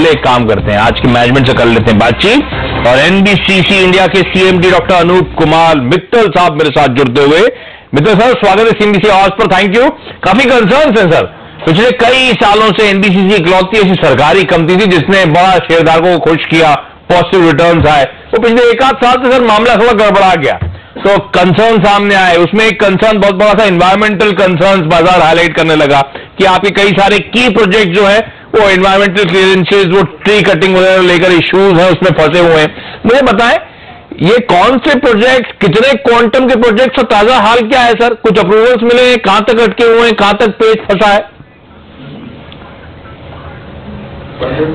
पहले एक काम करते हैं, आज की मैनेजमेंट से कर लेते हैं बातचीत और एनबीसीसी इंडिया के सीएमडी डॉक्टर अनूप कुमार मित्तल साहब मेरे साथ जुड़ते हुए। मित्तल सर, स्वागत है सीएमबीसी आवाज पर, थैंक यू। काफी कंसर्न्स हैं सर, पिछले कई सालों से एनबीसीसी इकलौती ऐसी सरकारी कंपनी थी जिसने बड़ा शेयरधारकों को खुश किया, पॉजिटिव रिटर्न्स आए। तो पिछले एक आध साल से सर मामला थोड़ा गड़बड़ा गया, तो कंसर्न सामने आए। उसमें एक कंसर्न बहुत बड़ा था, एनवायरमेंटल कंसर्न्स बाजार हाईलाइट करने लगा कि आपके कई सारे की प्रोजेक्ट जो है वो एनवायरमेंटल क्लियरेंसेज, वो ट्री कटिंग वगैरह लेकर इश्यूज हैं, उसमें फंसे हुए हैं। मुझे बताएं ये कौन से प्रोजेक्ट, कितने क्वांटम के प्रोजेक्ट और ताजा हाल क्या है सर? कुछ अप्रूवल्स मिले हैं, कहां तक अटके हुए हैं, कहां तक पेच फंसा है?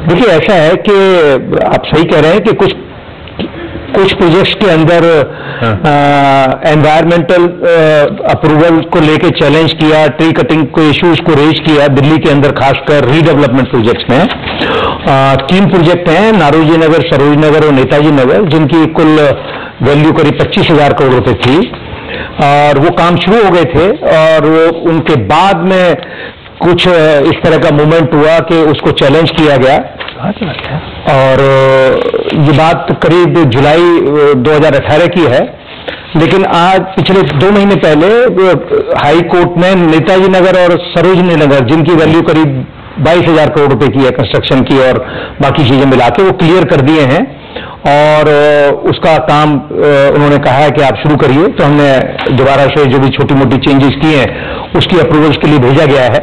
देखिए ऐसा है कि आप सही कह रहे हैं कि कुछ प्रोजेक्ट्स के अंदर एनवायरमेंटल अप्रूवल को लेके चैलेंज किया, ट्री कटिंग को इश्यूज को रेज किया दिल्ली के अंदर, खासकर रीडेवलपमेंट प्रोजेक्ट्स में। 3 प्रोजेक्ट हैं, नारोजी नगर, सरोज नगर और नेताजी नगर, जिनकी कुल वैल्यू करीब 25,000 करोड़ रुपए थी और वो काम शुरू हो गए थे। और उनके बाद में कुछ इस तरह का मूवमेंट हुआ कि उसको चैलेंज किया गया और ये बात करीब जुलाई 2018 की है। लेकिन आज पिछले 2 महीने पहले हाई कोर्ट ने नेताजी नगर और सरोजनी नगर, जिनकी वैल्यू करीब 22,000 करोड़ रुपए की है कंस्ट्रक्शन की और बाकी चीजें मिला के, वो क्लियर कर दिए हैं और उसका काम उन्होंने कहा है कि आप शुरू करिए। तो हमने दोबारा से जो भी छोटी मोटी चेंजेस किए हैं उसकी अप्रूवल्स के लिए भेजा गया है।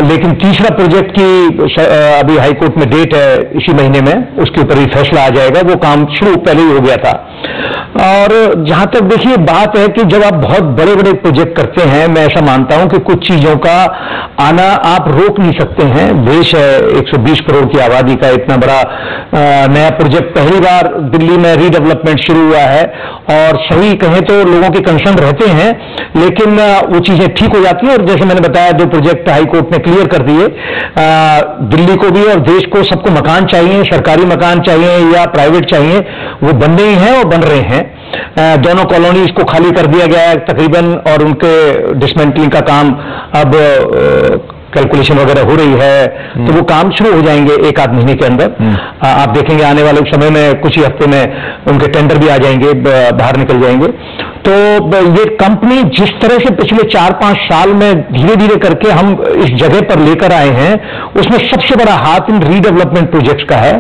लेकिन तीसरा प्रोजेक्ट की अभी हाई कोर्ट में डेट है इसी महीने में, उसके ऊपर ही फैसला आ जाएगा। वो काम शुरू पहले ही हो गया था। और जहां तक देखिए बात है कि जब आप बहुत बड़े बड़े प्रोजेक्ट करते हैं, मैं ऐसा मानता हूं कि कुछ चीजों का आना आप रोक नहीं सकते हैं। देश है 120 करोड़ की आबादी का, इतना बड़ा नया प्रोजेक्ट पहली बार दिल्ली में रीडेवलपमेंट शुरू हुआ है और सही कहें तो लोगों के कंसर्न रहते हैं, लेकिन वो चीजें ठीक हो जाती हैं। और जैसे मैंने बताया 2 प्रोजेक्ट हाईकोर्ट ने क्लियर कर दिए। दिल्ली को भी और देश को सबको मकान चाहिए, सरकारी मकान चाहिए या प्राइवेट चाहिए, वो बन रहे हैं और बन रहे हैं। दोनों कॉलोनीज को खाली कर दिया गया है तकरीबन और उनके डिसमेंटलिंग का काम अब कैलकुलेशन वगैरह हो रही है, तो वो काम शुरू हो जाएंगे 1 आध महीने के अंदर। आप देखेंगे आने वाले समय में कुछ ही हफ्ते में उनके टेंडर भी आ जाएंगे, बाहर निकल जाएंगे। तो ये कंपनी जिस तरह से पिछले 4-5 साल में धीरे धीरे करके हम इस जगह पर लेकर आए हैं, उसमें सबसे बड़ा हाथ इन रीडेवलपमेंट प्रोजेक्ट्स का है।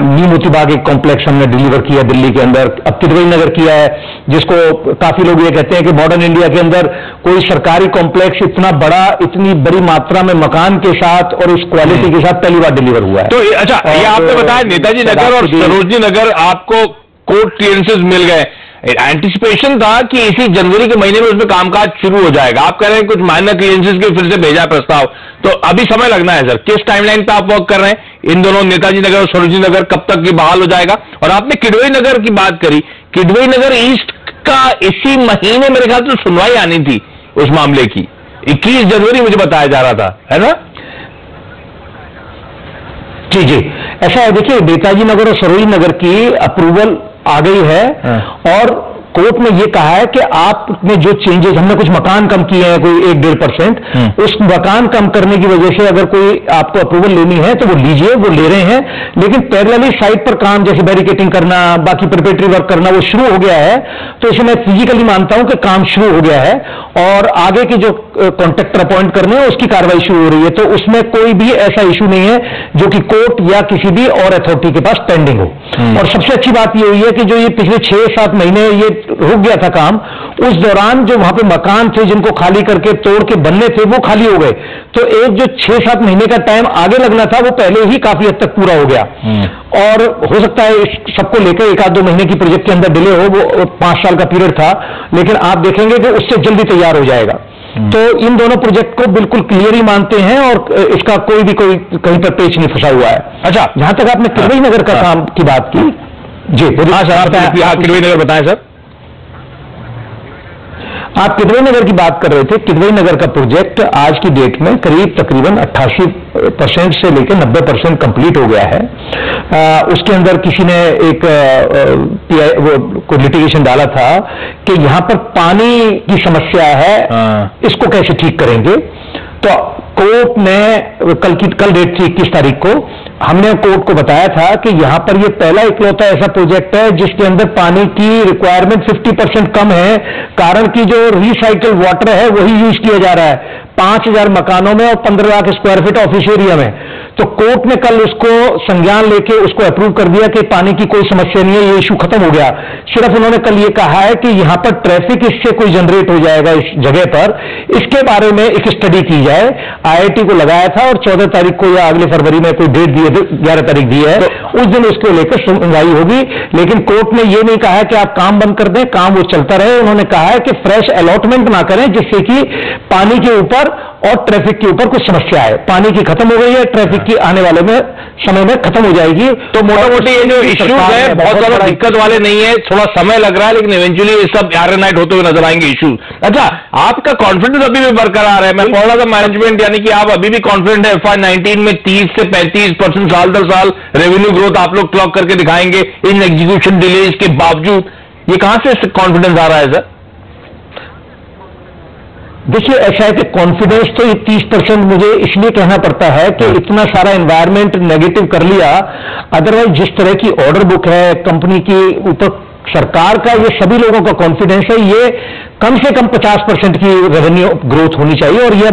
न्यू मोतीबाग एक कॉम्प्लेक्स हमने डिलीवर किया दिल्ली के अंदर, अब किदवई नगर किया है, जिसको काफी लोग ये कहते हैं कि मॉडर्न इंडिया के अंदर कोई सरकारी कॉम्प्लेक्स इतना बड़ा, इतनी बड़ी मात्रा में मकान के साथ और इस क्वालिटी के साथ पहली बार डिलीवर हुआ है। तो अच्छा, ये आपने बताया नेताजी नगर और सरोजनी नगर आपको कोर्ट क्लियरेंसेस मिल गए, एंटिसिपेशन था कि इसी जनवरी के महीने में उसमें कामकाज शुरू हो जाएगा। आप कह रहे हैं कुछ माइनर क्लियरेंसेस के फिर से भेजा प्रस्ताव, तो अभी समय लगना है सर। किस टाइमलाइन पे आप वर्क कर रहे हैं? इन दोनों नेताजी नगर और सरोजनी नगर कब तक ये बहाल हो जाएगा? और आपने किदवई नगर की बात करी, किदवई नगर ईस्ट का इसी महीने मेरे ख्याल से सुनवाई आनी थी उस मामले की, 21 जनवरी मुझे बताया जा रहा था, है ना? जी जी, ऐसा है। देखिए नेताजी नगर और सरोजनी नगर की अप्रूवल आ गई है और कोर्ट ने ये कहा है कि आपने जो चेंजेस, हमने कुछ मकान कम किए हैं कोई 1-1.5%, उस मकान कम करने की वजह से अगर कोई आपको अप्रूवल लेनी है तो वो लीजिए, वो ले रहे हैं। लेकिन पैरेलली साइड पर काम जैसे बैरिकेटिंग करना, बाकी प्रिपरेटरी वर्क करना, वो शुरू हो गया है। तो इसे मैं फिजिकली मानता हूं कि काम शुरू हो गया है और आगे की जो कॉन्ट्रैक्टर अपॉइंट करने हैं उसकी कार्रवाई शुरू हो रही है। तो उसमें कोई भी ऐसा इशू नहीं है जो कि कोर्ट या किसी भी और अथॉरिटी के पास पेंडिंग हो। और सबसे अच्छी बात ये हुई है कि जो ये पिछले 6-7 महीने ये रुक गया था काम, उस दौरान जो वहां पे मकान थे जिनको खाली करके तोड़ के बनने थे वो खाली हो गए। तो एक जो 6-7 महीने का टाइम आगे लगना था वो पहले ही काफी हद तक पूरा हो गया। और हो सकता है इस सबको लेकर 1-2 महीने की प्रोजेक्ट के अंदर डिले हो, वो 5 साल का पीरियड था, लेकिन आप देखेंगे कि उससे जल्दी तैयार हो जाएगा। तो इन दोनों प्रोजेक्ट को बिल्कुल क्लियर ही मानते हैं और इसका कोई कहीं पर पेच नहीं फंसा हुआ है। अच्छा, जहां तक आपने किदवई नगर का काम की बात की, जी किदवई नगर बताएं सर। आप किदवई नगर की बात कर रहे थे। किदवई नगर का प्रोजेक्ट आज की डेट में करीब तकरीबन 88% से लेकर 90% कंप्लीट हो गया है। उसके अंदर किसी ने एक कोई लिटिगेशन डाला था कि यहां पर पानी की समस्या है, इसको कैसे ठीक करेंगे। तो कोर्ट ने कल डेट थी 21 तारीख को, हमने कोर्ट को बताया था कि यहां पर ये पहला इकलौता ऐसा प्रोजेक्ट है जिसके अंदर पानी की रिक्वायरमेंट 50% कम है, कारण कि जो रिसाइकल वाटर है वही यूज किया जा रहा है 5000 मकानों में और 15 lakh square feet office area में। तो कोर्ट ने कल उसको संज्ञान लेके उसको अप्रूव कर दिया कि पानी की कोई समस्या नहीं है, ये इशू खत्म हो गया। सिर्फ उन्होंने कल ये कहा है कि यहां पर ट्रैफिक इससे कोई जनरेट हो जाएगा इस जगह पर, इसके बारे में एक स्टडी की जाए। आईआईटी को लगाया था और 14 तारीख को या अगले फरवरी में कोई डेट दी है, 11 तारीख दी है, उस दिन उसको लेकर सुनवाई होगी। लेकिन कोर्ट ने ये नहीं कहा है कि आप काम बंद कर दें, काम वो चलता रहे। उन्होंने कहा है कि फ्रेश अलॉटमेंट ना करें जिससे कि पानी के ऊपर और ट्रैफिक के ऊपर कुछ समस्या है। पानी की खत्म हो गई है, ट्रैफिक की आने वाले में समय में खत्म हो जाएगी। तो मोटा मोटी ये जो इश्यूज है बहुत ज्यादा दिक्कत वाले नहीं है, थोड़ा समय लग रहा है लेकिन इवेंचुअली ये सब नाइट होते हुए नजर आएंगे इश्यूज। अच्छा, आपका कॉन्फिडेंस अभी भी बरकरार है? मैं पढ़ रहा था मैनेजमेंट, यानी कि आप अभी भी कॉन्फिडेंट है FY19 में 30 से 35% साल दर साल रेवेन्यू ग्रोथ आप लोग क्लॉक करके दिखाएंगे इन एग्जीक्यूशन डिलेज के बावजूद। ये कहां से कॉन्फिडेंस आ रहा है सर? देखिए, ऐसा है कि कॉन्फिडेंस तो ये 30% मुझे इसलिए कहना पड़ता है कि इतना सारा एनवायरनमेंट नेगेटिव कर लिया। अदरवाइज जिस तरह की ऑर्डर बुक है कंपनी की ऊपर, सरकार का, ये सभी लोगों का कॉन्फिडेंस है ये कम से कम 50% की रेवेन्यू ग्रोथ होनी चाहिए और ये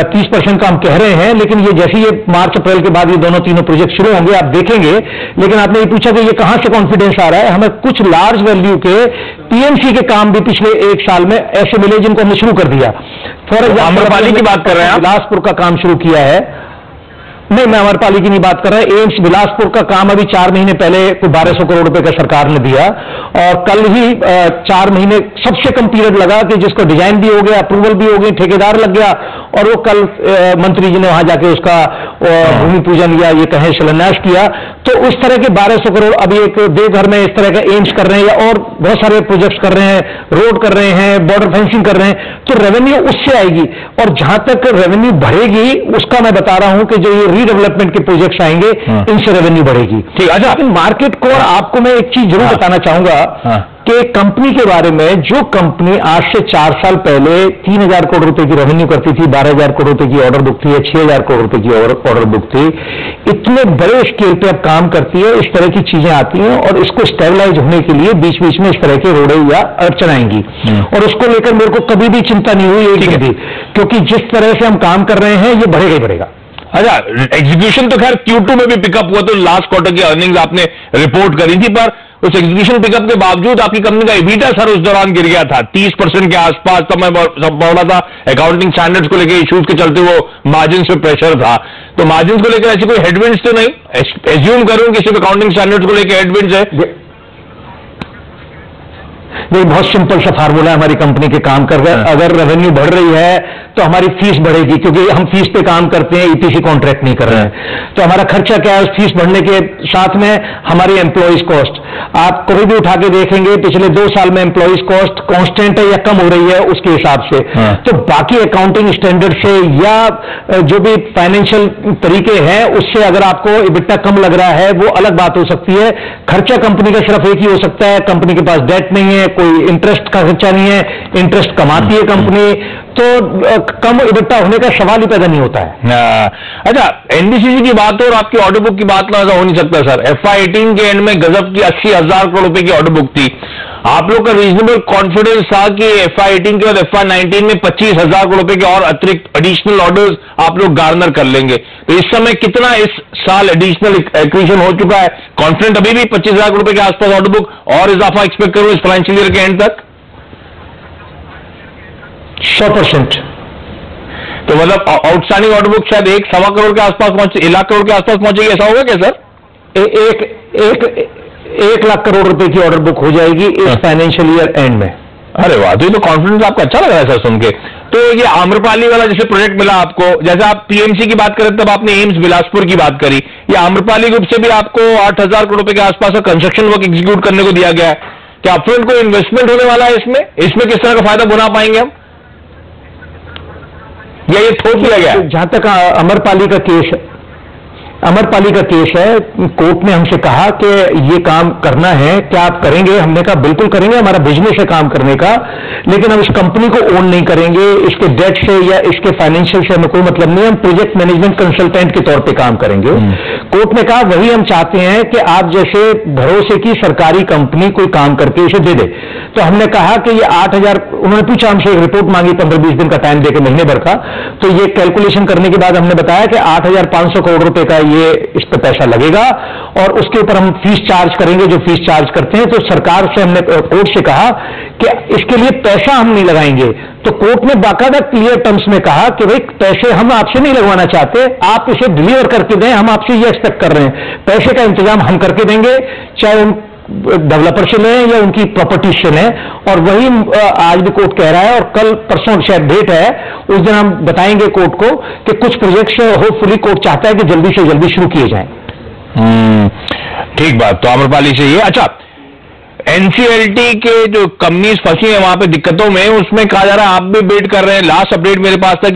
30% का हम कह रहे हैं। लेकिन ये जैसे ये मार्च अप्रैल के बाद ये दोनों तीनों प्रोजेक्ट शुरू होंगे आप देखेंगे। लेकिन आपने ये पूछा कि ये कहां से कॉन्फिडेंस आ रहा है, हमें कुछ लार्ज वैल्यू के पीएमसी के काम भी पिछले 1 साल में ऐसे मिले जिनको हमने शुरू कर दिया। फॉर एग्जाम्पल आम्रपाली की बात कर रहे हैं, बिलासपुर का काम शुरू किया है। नहीं, मैं आम्रपाली की नहीं बात कर रहा। एम्स बिलासपुर का काम अभी 4 महीने पहले कोई 1200 करोड़ रुपए का सरकार ने दिया और कल ही 4 महीने सबसे कम पीरियड लगा कि जिसको डिजाइन भी हो गया, अप्रूवल भी हो गई, ठेकेदार लग गया और वो कल मंत्री जी ने वहां जाके उसका भूमि पूजन या ये कहें शिलान्यास किया। तो उस तरह के 1200 करोड़ अभी एक देवघर में इस तरह का एम्स कर रहे हैं या और बहुत सारे प्रोजेक्ट्स कर रहे हैं, रोड कर रहे हैं, बॉर्डर फेंसिंग कर रहे हैं। तो रेवेन्यू उससे आएगी और जहां तक रेवेन्यू बढ़ेगी उसका मैं बता रहा हूं कि जो ये रीडेवलपमेंट के प्रोजेक्ट्स आएंगे इनसे रेवेन्यू बढ़ेगी। ठीक। अच्छा, मार्केट को आपको मैं एक चीज जरूर बताना चाहूंगा कि कंपनी के बारे में, जो कंपनी आज से 4 साल पहले 3000 करोड़ रुपए की रेवेन्यू करती थी, 12000 करोड़ रुपए की ऑर्डर बुक थी या 6000 करोड़ रुपए की ऑर्डर बुक थी, इतने बड़े स्केल पे अब काम करती है। इस तरह की चीजें आती हैं और इसको स्टेबलाइज होने के लिए बीच बीच में इस तरह के रोड़े या अड़चन आएंगी और उसको लेकर मेरे को कभी भी चिंता नहीं हुई एक दिन भी, क्योंकि जिस तरह से हम काम कर रहे हैं ये बढ़ेगा ही बढ़ेगा। अच्छा, एग्जीक्यूशन तो खैर Q2 में भी पिकअप हुआ, तो लास्ट क्वार्टर की अर्निंग्स आपने रिपोर्ट करी थी, पर उस एग्जीक्यूशन पिकअप के बावजूद आपकी कंपनी का EBITDA सर उस दौरान गिर गया था 30% के आसपास। तब मैं सब बोल रहा था अकाउंटिंग स्टैंडर्ड्स को लेकर इश्यूज के चलते वो मार्जिन पे प्रेशर था। तो मार्जिन को लेकर ऐसी कोई हेडविंड्स तो नहीं? एज्यूम करूं कि सिर्फ अकाउंटिंग स्टैंडर्ड्स को लेकर हेडविंड्स है? नहीं, बहुत सिंपल सा फार्मूला है हमारी कंपनी के काम कर रहे हैं। अगर रेवेन्यू बढ़ रही है तो हमारी फीस बढ़ेगी, क्योंकि हम फीस पे काम करते हैं, ईपीसी कॉन्ट्रैक्ट नहीं कर रहे हैं। तो हमारा खर्चा क्या है, फीस बढ़ने के साथ में हमारी एम्प्लॉइज कॉस्ट आप कभी भी उठा के देखेंगे पिछले 2 साल में एम्प्लॉइज कॉस्ट कांस्टेंट है या कम हो रही है उसके हिसाब से। तो बाकी अकाउंटिंग स्टैंडर्ड से या जो भी फाइनेंशियल तरीके हैं उससे अगर आपको EBITDA कम लग रहा है वो अलग बात हो सकती है। खर्चा कंपनी का सिर्फ एक ही हो सकता है, कंपनी के पास डेट नहीं है, कोई इंटरेस्ट का खर्चा नहीं है, इंटरेस्ट कमाती है कंपनी, तो कम EBITDA होने का सवाल ही पैदा नहीं होता है। अच्छा, एनबीसीसी की बात हो और आपकी ऑर्डर बुक की बात ना हो नहीं सकता सर। FY18 के एंड में गजब की 80,000 करोड़ रुपए की ऑर्डर बुक थी। आप लोग का रीजनेबल कॉन्फिडेंस था कि FY18 के बाद FY19 में 25,000 करोड़ रुपए के और अतिरिक्त एडिशनल ऑर्डर्स आप लोग गार्नर कर लेंगे। तो इस समय कितना इस साल एडिशनल एक्विजिशन हो चुका है? कॉन्फिडेंट अभी भी 25,000 करोड़ रुपए के आसपास ऑर्डर बुक और इजाफा एक्सपेक्ट करूं इस फाइनेंशियल ईयर के एंड तक? 100%। तो मतलब आउटस्टैंडिंग ऑर्डर बुक शायद 1.25 करोड़ के आसपास 1 लाख करोड़ के आसपास पहुंचेगी, ऐसा होगा क्या सर? 1 लाख करोड़ रुपए की ऑर्डर बुक हो जाएगी इस फाइनेंशियल ईयर एंड में। अरे वाह, तो कॉन्फिडेंस आपका अच्छा लग रहा है सर सुन के। तो ये आम्रपाली वाला जैसे प्रोजेक्ट मिला आपको, जैसे आप पीएमसी की बात करें तब आपने एम्स बिलासपुर की बात करी, ये आम्रपाली ग्रुप से भी आपको 8,000 करोड़ रुपए के आसपास का कंस्ट्रक्शन वर्क एग्जीक्यूट करने को दिया गया है। क्या अपफ्रंट कोई इन्वेस्टमेंट होने वाला है इसमें किस तरह का फायदा बुना पाएंगे हम, या ये थोक दिया गया? जहां तक आम्रपाली का केस है, अमरपाली का केस है, कोर्ट ने हमसे कहा कि ये काम करना है, क्या आप करेंगे? हमने कहा बिल्कुल करेंगे, हमारा बिजनेस है काम करने का, लेकिन हम इस कंपनी को ओन नहीं करेंगे, इसके डेट से या इसके फाइनेंशियल से हमें कोई मतलब नहीं, हम प्रोजेक्ट मैनेजमेंट कंसल्टेंट के तौर पे काम करेंगे। कोर्ट ने कहा वही हम चाहते हैं कि आप जैसे भरोसे की सरकारी कंपनी कोई काम करके इसे दे दे। तो हमने कहा कि ये 8,000, उन्होंने पूछा हमसे, एक रिपोर्ट मांगी 15-20 दिन का टाइम देके, महीने भर का। तो ये कैलकुलेशन करने के बाद हमने बताया कि 8,500 करोड़ रुपए का ये इस पर पैसा लगेगा और उसके ऊपर हम फीस चार्ज करेंगे, जो फीस चार्ज करते हैं। तो सरकार से हमने, कोर्ट से कहा कि इसके लिए पैसा हम नहीं लगाएंगे। तो कोर्ट ने बाकायदा क्लियर टर्म्स में कहा कि भाई पैसे हम आपसे नहीं लगवाना चाहते, आप इसे डिलीवर करके दें, हम आपसे ये एक्सपेक्ट कर रहे हैं, पैसे का इंतजाम हम करके देंगे, चाहे उन डेवलपर से लें या उनकी प्रॉपर्टी से लें। और वही आज भी कोर्ट कह रहा है, और कल परसों शायद डेट है, उस दिन हम बताएंगे कोर्ट को कि कुछ प्रोजेक्ट्स होपफुली कोर्ट चाहता है कि जल्दी से जल्दी शुरू किए जाएं। ठीक बात, तो आम्रपाली से ये। अच्छा, एनसीएलटी के जो कंपनीज फंसी है वहां पे दिक्कतों में, उसमें कहा जा रहा है आप भी बिड कर रहे हैं। लास्ट अपडेट मेरे पास था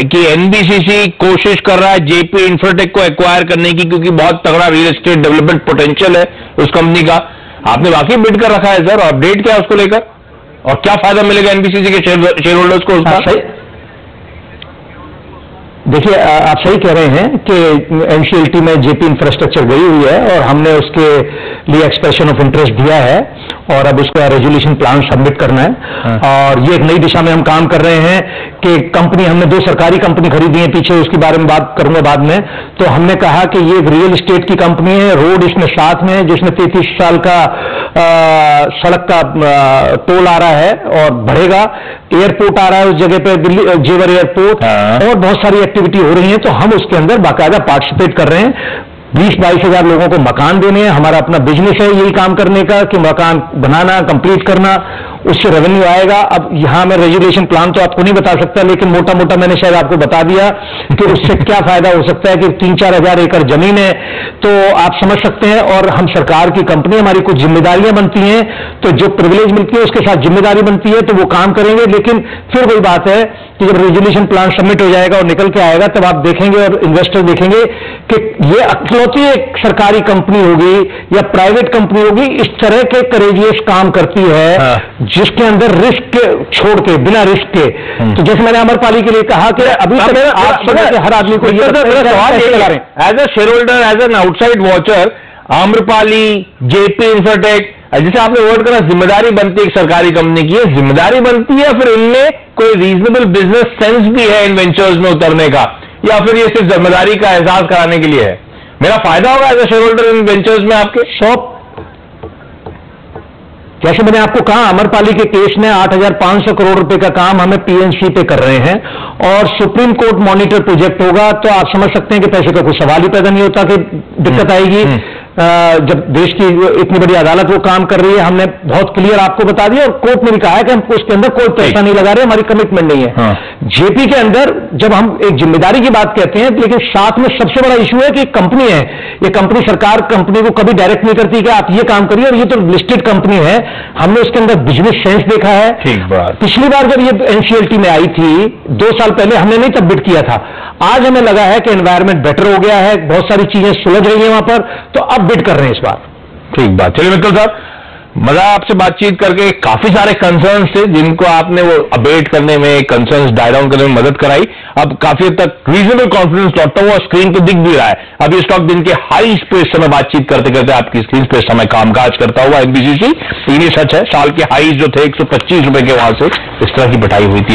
कि एनबीसीसी कोशिश कर रहा है जेपी इंफ्राटेक को एक्वायर करने की, क्योंकि बहुत तगड़ा रियल एस्टेट डेवलपमेंट पोटेंशियल है उस कंपनी का। आपने वाकई बिड कर रखा है सर, और अपडेट क्या है उसको लेकर, और क्या फायदा मिलेगा एनबीसीसी के शेयर होल्डर्स को उसका? देखिए, आप सही कह रहे हैं कि एनसीएलटी में जेपी इंफ्रास्ट्रक्चर गई हुई है और हमने उसके लिए एक्सप्रेशन ऑफ इंटरेस्ट दिया है और अब उसका रेजोल्यूशन प्लान सबमिट करना है। और ये एक नई दिशा में हम काम कर रहे हैं कि कंपनी, हमने 2 सरकारी कंपनी खरीदी है पीछे, उसके बारे में बात करूंगा बाद में। तो हमने कहा कि ये एक रियल एस्टेट की कंपनी है, रोड इसमें साथ में, जिसमें 33 साल का सड़क का टोल आ रहा है और बढ़ेगा, एयरपोर्ट आ रहा है उस जगह पे, दिल्ली जेवर एयरपोर्ट, और बहुत सारी एक्टिविटी हो रही है। तो हम उसके अंदर बाकायदा पार्टिसिपेट कर रहे हैं। 20-22 हजार लोगों को मकान देने हैं, हमारा अपना बिजनेस है यही काम करने का कि मकान बनाना, कंप्लीट करना, उससे रेवेन्यू आएगा। अब यहां मैं रेजुलेशन प्लान तो आपको नहीं बता सकता, लेकिन मोटा मोटा मैंने शायद आपको बता दिया कि उससे क्या फायदा हो सकता है कि 3-4 हजार एकड़ जमीन है, तो आप समझ सकते हैं। और हम सरकार की कंपनी, हमारी कुछ जिम्मेदारियां बनती हैं, तो जो प्रिविलेज मिलती है उसके साथ जिम्मेदारी बनती है, तो वो काम करेंगे। लेकिन फिर वही बात है कि जब रेजुलेशन प्लान सबमिट हो जाएगा और निकल के आएगा, तब आप देखेंगे और इन्वेस्टर देखेंगे कि ये अकेलौती एक सरकारी कंपनी होगी या प्राइवेट कंपनी होगी इस तरह के करेजियस काम करती है, जिसके अंदर रिस्क छोड़ के, बिना रिस्क के। तो जैसे मैंने अमरपाली के लिए कहा कि अभी तक आप हर आदमी को as a shareholder, as an outside watcher, Amrapali, Jaypee Infratech, जैसे आपने वर्ड करा जिम्मेदारी बनती है एक सरकारी कंपनी की, जिम्मेदारी बनती है, फिर इनमें कोई रीजनेबल बिजनेस सेंस भी है इन वेंचर्स में उतरने का, या फिर ये सिर्फ जिम्मेदारी का एहसास कराने के लिए है? मेरा फायदा होगा as a shareholder in ventures में आपके? जैसे मैंने आपको कहा, अमरपाली के केस में 8,500 करोड़ रुपए का काम हमें पीएनसी पे कर रहे हैं और सुप्रीम कोर्ट मॉनिटर प्रोजेक्ट होगा, तो आप समझ सकते हैं कि पैसे का कोई सवाल ही पैदा नहीं होता कि दिक्कत आएगी। जब देश की इतनी बड़ी अदालत वो काम कर रही है, हमने बहुत क्लियर आपको बता दिया, और कोर्ट ने भी कहा है कि हम उसके अंदर कोई पैसा नहीं लगा रहे, हमारी कमिटमेंट नहीं है। जेपी के अंदर जब हम एक जिम्मेदारी की बात कहते हैं, लेकिन साथ में सबसे बड़ा इशू है कि कंपनी है, ये कंपनी, सरकार कंपनी को कभी डायरेक्ट नहीं करती कि आप ये काम करिए, और ये तो लिस्टेड कंपनी है, हमने उसके अंदर बिजनेस सेंस देखा है। ठीक बात। पिछली बार जब ये एनसीएलटी में आई थी 2 साल पहले, हमने नहीं तब बिड किया था। आज हमें लगा है कि एनवायरमेंट बेटर हो गया है, बहुत सारी चीजें सुलझ रही है वहां पर, तो अब बिड कर रहे हैं इस बार। ठीक बात। चलिए मित्तल साहब, मजा आपसे बातचीत करके। काफी सारे कंसर्न्स थे जिनको आपने वो अबेट करने में, कंसर्न्स डाई डाउन करने में मदद कराई। अब काफी हद तक रीजनेबल कॉन्फिडेंस लौटता हुआ स्क्रीन पे दिख भी रहा है। अब ये स्टॉक दिन के हाई पे समय बातचीत करते करते आपकी स्क्रीन पे समय कामकाज करता हुआ एनबीसीसी, ये सच है, साल के हाईज जो थे 125 रुपए के, वहां से इस तरह की बटाई हुई थी।